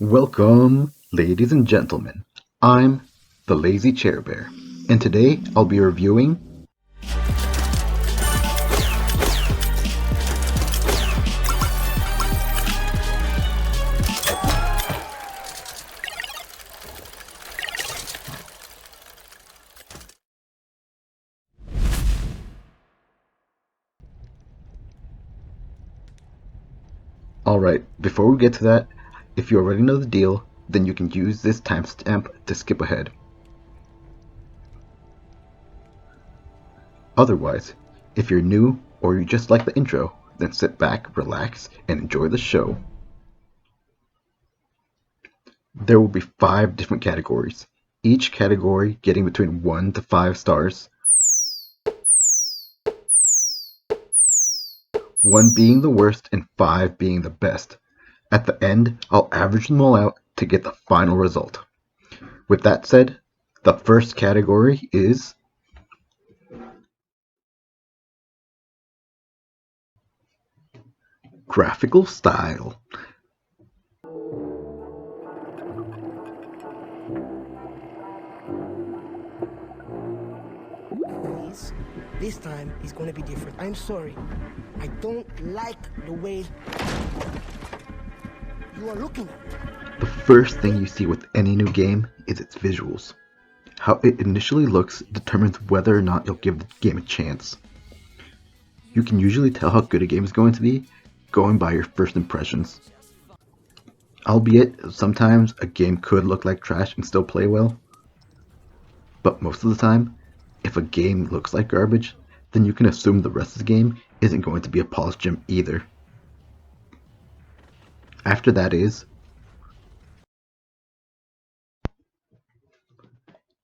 Welcome, ladies and gentlemen. I'm the Lazy Chair Bear, and today I'll be reviewing. Alright, before we get to that, if you already know the deal, then you can use this timestamp to skip ahead. Otherwise, if you're new or you just like the intro, then sit back, relax, and enjoy the show. There will be 5 different categories, each category getting between 1 to 5 stars, 1 being the worst and 5 being the best. At the end, I'll average them all out to get the final result. With that said, the first category is graphical style. Please, this time is gonna be different. I'm sorry. I don't like the way you are looking at me. The first thing you see with any new game is its visuals. How it initially looks determines whether or not you'll give the game a chance. You can usually tell how good a game is going to be going by your first impressions. Albeit, sometimes a game could look like trash and still play well. But most of the time, if a game looks like garbage, then you can assume the rest of the game isn't going to be a polished gem either. After that is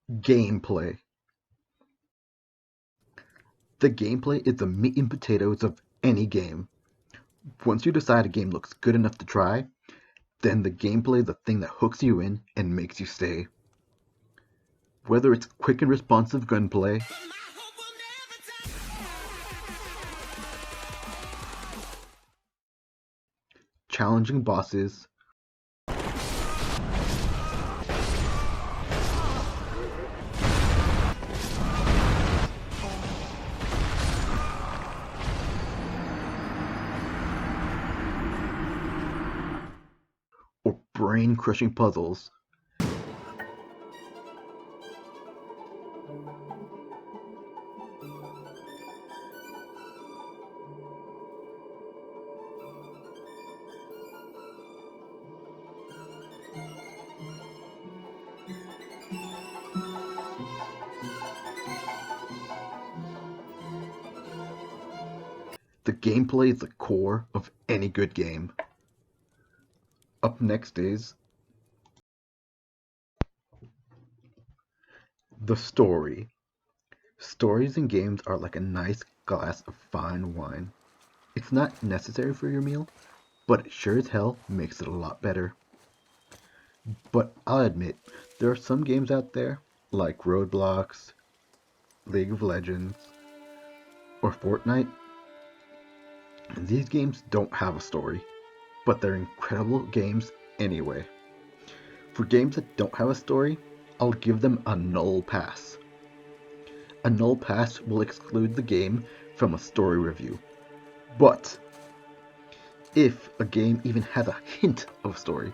gameplay. The gameplay is the meat and potatoes of any game. Once you decide a game looks good enough to try, then the gameplay is the thing that hooks you in and makes you stay. Whether it's quick and responsive gunplay, challenging bosses, or brain-crushing puzzles, the gameplay is the core of any good game. Up next is the story. Stories in games are like a nice glass of fine wine. It's not necessary for your meal, but it sure as hell makes it a lot better. But I'll admit, there are some games out there, like Roblox, League of Legends, or Fortnite. These games don't have a story, but they're incredible games anyway. For games that don't have a story, I'll give them a null pass. A null pass will exclude the game from a story review. But if a game even has a hint of a story,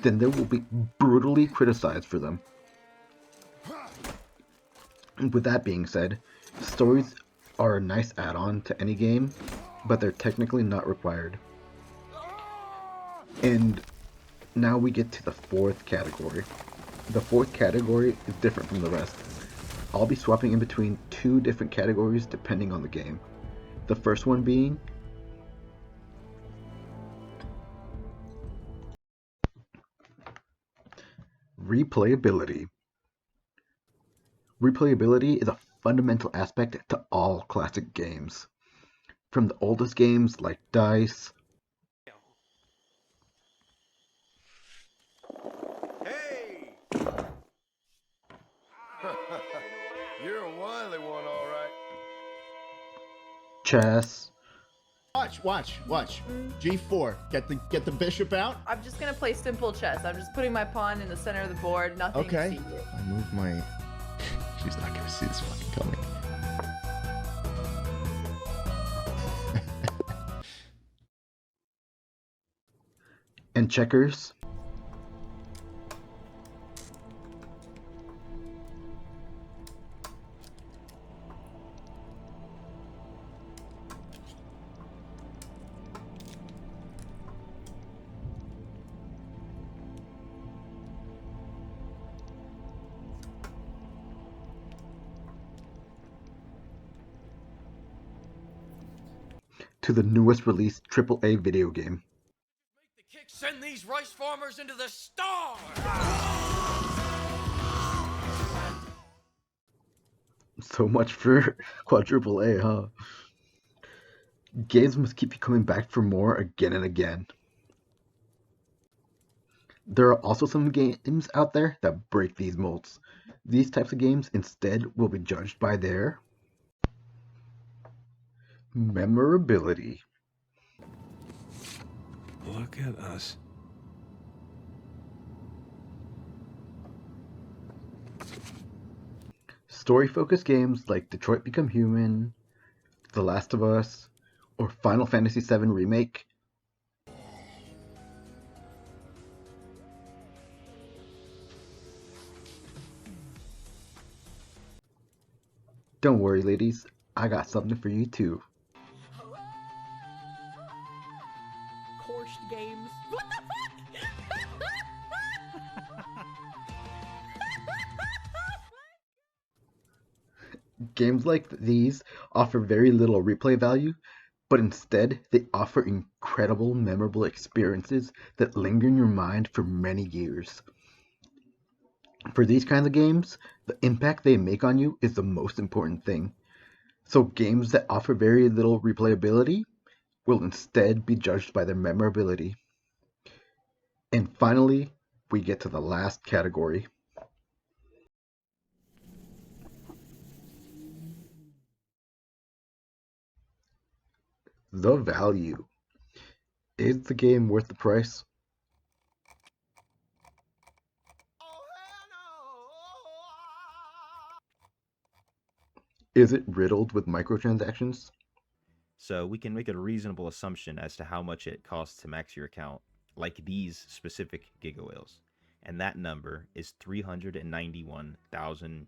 then they will be brutally criticized for them. And with that being said, stories are a nice add-on to any game, but they're technically not required. And now we get to the fourth category. The fourth category is different from the rest. I'll be swapping in between 2 different categories depending on the game. The first one being replayability. Replayability is a fundamental aspect to all classic games. From the oldest games like Dice, Hey! You're a wily one, all right. chess, Watch watch. G4. Get the bishop out. I'm just gonna play simple chess. I'm just putting my pawn in the center of the board. Nothing Okay. secret. I move my. She's not gonna see this fucking coming. And checkers. To the newest released AAA video game. Make the kick send these rice farmers into the stars! So much for quadruple A, huh? Games must keep you coming back for more again and again. There are also some games out there that break these molds. These types of games instead will be judged by their memorability. Look at us. Story-focused games like Detroit Become Human, The Last of Us, or Final Fantasy VII Remake. Don't worry, ladies, I got something for you too. Coursed games. What the Games like these offer very little replay value, but instead they offer incredible, memorable experiences that linger in your mind for many years. For these kinds of games, the impact they make on you is the most important thing. So games that offer very little replayability will instead be judged by their memorability. And finally, we get to the last category. The value. Is the game worth the price? Is it riddled with microtransactions? So we can make a reasonable assumption as to how much it costs to max your account, like these specific Giga Whales. And that number is $391,000.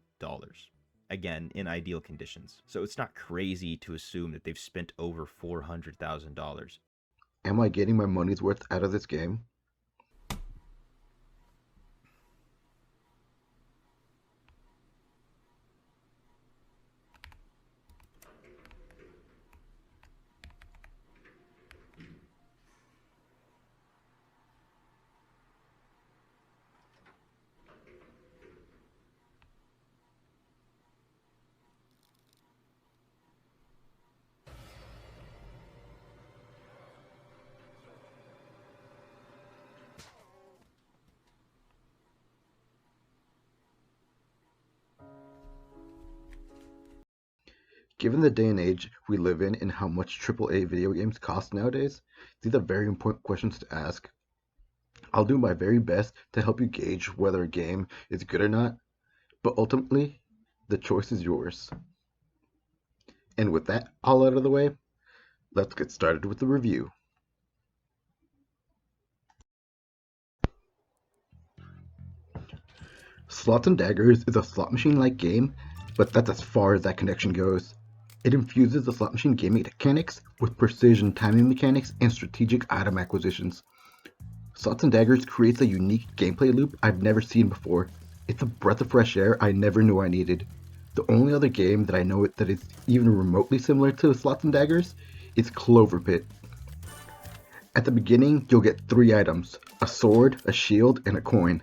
Again, in ideal conditions. So it's not crazy to assume that they've spent over $400,000. Am I getting my money's worth out of this game? Given the day and age we live in and how much AAA video games cost nowadays, these are very important questions to ask. I'll do my very best to help you gauge whether a game is good or not, but ultimately, the choice is yours. And with that all out of the way, let's get started with the review. Slots and Daggers is a slot machine-like game, but that's as far as that connection goes. It infuses the slot machine gaming mechanics with precision timing mechanics and strategic item acquisitions. Slots and Daggers creates a unique gameplay loop I've never seen before. It's a breath of fresh air I never knew I needed. The only other game that I know that is even remotely similar to Slots and Daggers is Clover Pit. At the beginning, you'll get 3 items, a sword, a shield, and a coin.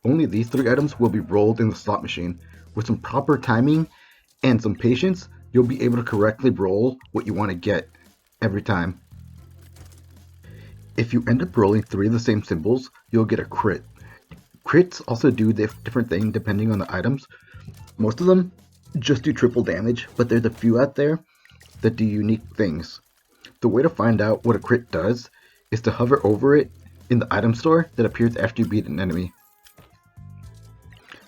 Only these 3 items will be rolled in the slot machine. With some proper timing and some patience, you'll be able to correctly roll what you want to get every time. If you end up rolling 3 of the same symbols, you'll get a crit. Crits also do different things depending on the items. Most of them just do triple damage, but there's a few out there that do unique things. The way to find out what a crit does is to hover over it in the item store that appears after you beat an enemy.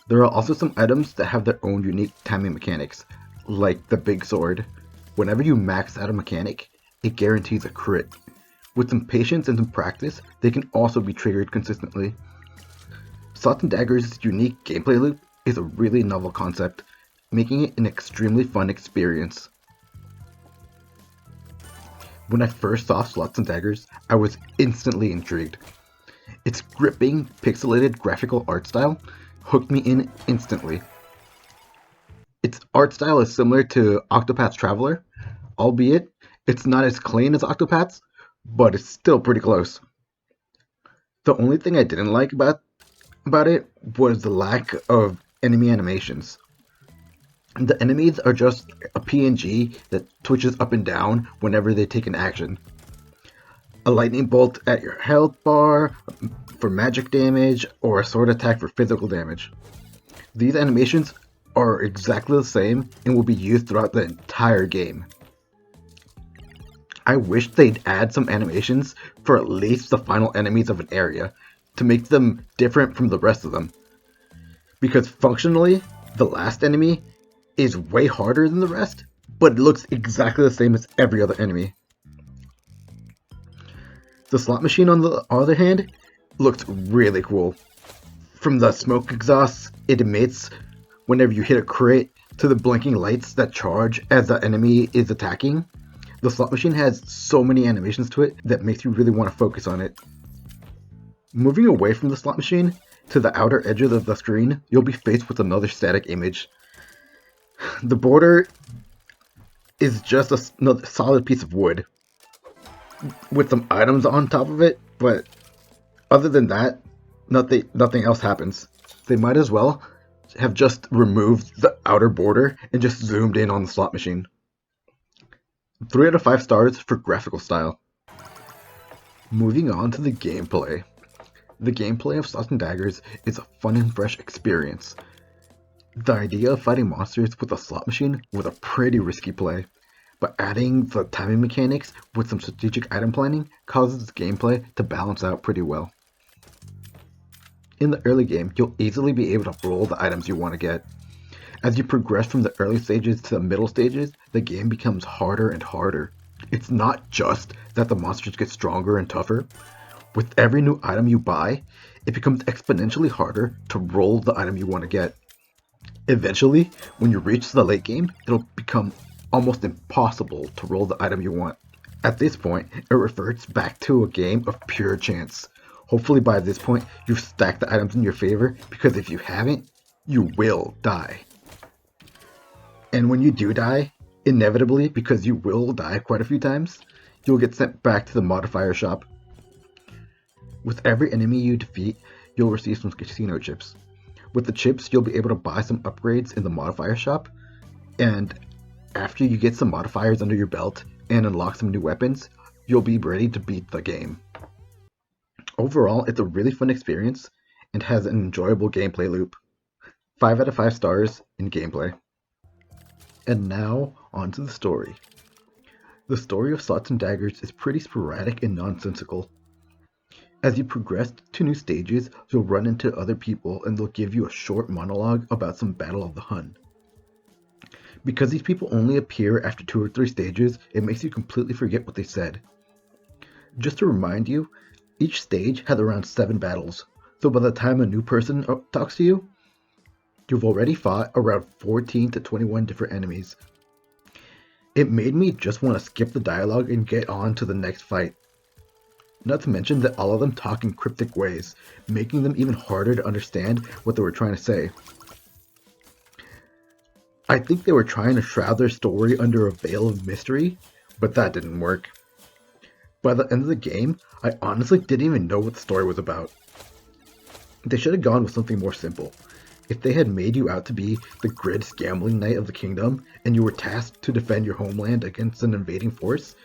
There are also some items that have their own unique timing mechanics, like the big sword. Whenever you max out a mechanic, it guarantees a crit. With some patience and some practice, they can also be triggered consistently. Swords and Daggers' unique gameplay loop is a really novel concept, making it an extremely fun experience. When I first saw Swords and Daggers, I was instantly intrigued. Its gripping, pixelated graphical art style hooked me in instantly. Its art style is similar to Octopath Traveler, albeit it's not as clean as Octopath's, but it's still pretty close. The only thing I didn't like about it was the lack of enemy animations. The enemies are just a PNG that twitches up and down whenever they take an action. A lightning bolt at your health bar for magic damage, or a sword attack for physical damage. These animations are exactly the same and will be used throughout the entire game. I wish they'd add some animations for at least the final enemies of an area to make them different from the rest of them. Because functionally, the last enemy is way harder than the rest, but it looks exactly the same as every other enemy. The slot machine, on the other hand, looks really cool. From the smoke exhausts it emits whenever you hit a crit, to the blinking lights that charge as the enemy is attacking, the slot machine has so many animations to it that makes you really want to focus on it. Moving away from the slot machine to the outer edges of the screen, you'll be faced with another static image. The border is just a solid piece of wood with some items on top of it, but other than that, nothing else happens. They might as well have just removed the outer border and just zoomed in on the slot machine. 3 out of 5 stars for graphical style. Moving on to the gameplay. The gameplay of Swords and Daggers is a fun and fresh experience. The idea of fighting monsters with a slot machine was a pretty risky play, but adding the timing mechanics with some strategic item planning causes the gameplay to balance out pretty well. In the early game, you'll easily be able to roll the items you want to get. As you progress from the early stages to the middle stages, the game becomes harder and harder. It's not just that the monsters get stronger and tougher. With every new item you buy, it becomes exponentially harder to roll the item you want to get. Eventually, when you reach the late game, it'll become almost impossible to roll the item you want. At this point, it reverts back to a game of pure chance. Hopefully by this point, you've stacked the items in your favor, because if you haven't, you will die. And when you do die, inevitably, because you will die quite a few times, you'll get sent back to the modifier shop. With every enemy you defeat, you'll receive some casino chips. With the chips, you'll be able to buy some upgrades in the modifier shop, and after you get some modifiers under your belt and unlock some new weapons, you'll be ready to beat the game. Overall, it's a really fun experience and has an enjoyable gameplay loop. 5 out of 5 stars in gameplay. And now, on to the story. The story of Swords and Daggers is pretty sporadic and nonsensical. As you progress to new stages, you'll run into other people and they'll give you a short monologue about some Battle of the Hun. Because these people only appear after 2 or 3 stages, it makes you completely forget what they said. Just to remind you, each stage has around 7 battles, so by the time a new person talks to you, you've already fought around 14 to 21 different enemies. It made me just want to skip the dialogue and get on to the next fight. Not to mention that all of them talk in cryptic ways, making them even harder to understand what they were trying to say. I think they were trying to shroud their story under a veil of mystery, but that didn't work. By the end of the game, I honestly didn't even know what the story was about. They should have gone with something more simple. If they had made you out to be the greatest gambling knight of the kingdom, and you were tasked to defend your homeland against an invading force,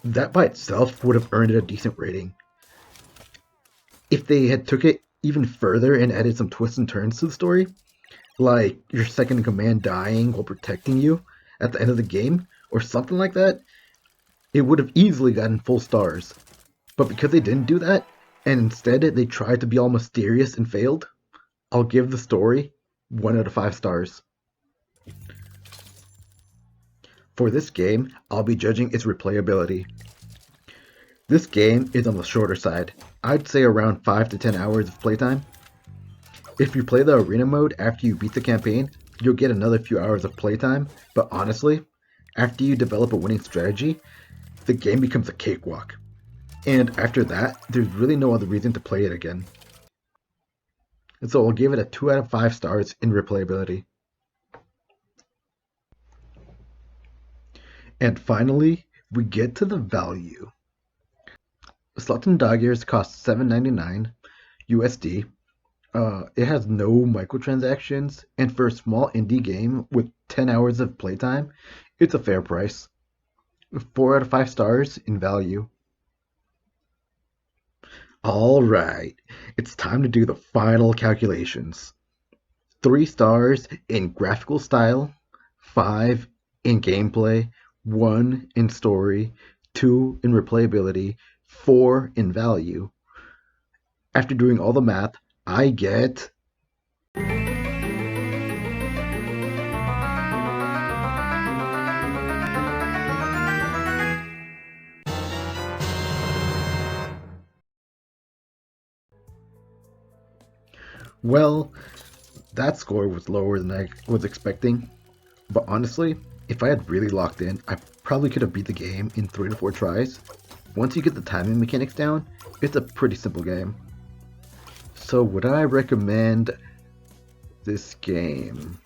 that by itself would have earned it a decent rating. If they had took it even further and added some twists and turns to the story, like your second in command dying while protecting you at the end of the game, or something like that, it would have easily gotten full stars. But because they didn't do that, and instead they tried to be all mysterious and failed, I'll give the story 1 out of 5 stars. For this game, I'll be judging its replayability. This game is on the shorter side. I'd say around 5 to 10 hours of playtime. If you play the arena mode after you beat the campaign, you'll get another few hours of playtime, but honestly, after you develop a winning strategy, the game becomes a cakewalk. And after that, there's really no other reason to play it again. And so I'll give it a 2 out of 5 stars in replayability. And finally, we get to the value. Slots and Daggers cost $7.99 USD. It has no microtransactions, and for a small indie game with 10 hours of playtime, it's a fair price. 4 out of 5 stars in value. Alright, it's time to do the final calculations. 3 stars in graphical style, 5 in gameplay, 1 in story, 2 in replayability, 4 in value. After doing all the math, I get... Well, that score was lower than I was expecting, but honestly, if I had really locked in, I probably could have beat the game in 3 to 4 tries. Once you get the timing mechanics down, it's a pretty simple game. So would I recommend this game?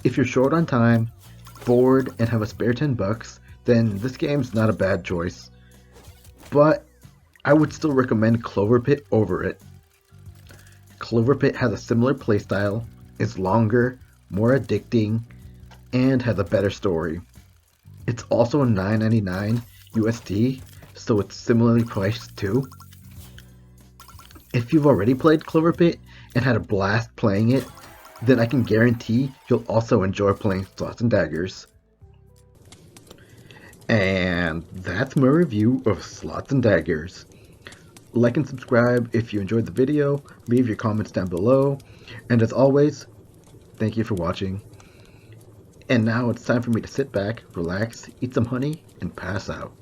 If you're short on time, bored, and have a spare $10, then this game's not a bad choice. But I would still recommend Clover Pit over it. Clover Pit has a similar playstyle, is longer, more addicting, and has a better story. It's also $9.99 USD, so it's similarly priced too. If you've already played Clover Pit and had a blast playing it, then I can guarantee you'll also enjoy playing Slots and Daggers. And that's my review of Slots and Daggers. Like and subscribe if you enjoyed the video, leave your comments down below, and as always, thank you for watching. And now it's time for me to sit back, relax, eat some honey, and pass out.